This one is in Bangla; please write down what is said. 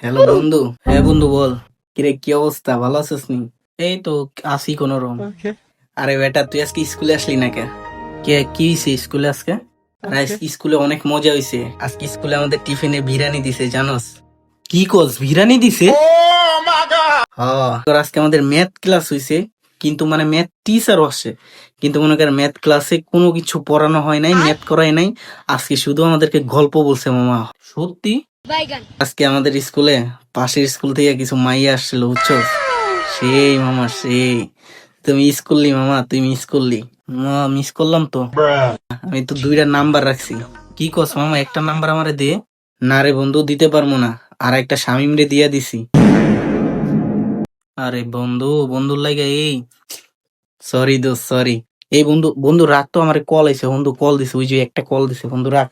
হ্যালো বন্ধু। হ্যাঁ বন্ধু বল। কিরে কি অবস্থা, ভালো আছিস নি? এই তো আসি কোনো রকম। আরে বেটা তুই আজকে স্কুলে আসলি না কে? কে কি হইছে স্কুলে আজকে? আরে আজকে স্কুলে অনেক মজা হইছে। আজকে স্কুলে আমাদের টিফিনে বিরিয়ানি দিছে জানোস? কি কস বিরিয়ানি দিছে? হ্যাঁ তোর আজকে আমাদের ম্যাথ ক্লাস হইছে, কিন্তু মানে ম্যাথ টিচার আসছে, কিন্তু মনে কর ম্যাথ ক্লাসে কোনো কিছু পড়ানো হয় নাই, ম্যাথ করাই নাই। আজকে শুধু আমাদেরকে গল্প বলছে মামা। সত্যি আজকে আমাদের স্কুলে পাশের স্কুল থেকে কিছু মাইয়া আসছিল বুঝছো? সেই মামা সেই। তুমি মিস করলি মামা, তুই মিস করলি। মিস করলাম তো। আমি তো দুইটা নাম্বার রাখছি। কি কস মামা, একটা নাম্বার আমারে দে। না রে বন্ধু দিতে পারবো না, আর একটা শামিম রে দিয়া দিছি। আরে বন্ধু, বন্ধুর লাগে এই। সরি দোস্ত সরি। এই বন্ধু বন্ধু রাখ তো, আমার কল আইছে, বন্ধু কল দিছে, ওই যে একটা কল দিছে, বন্ধু রাখ।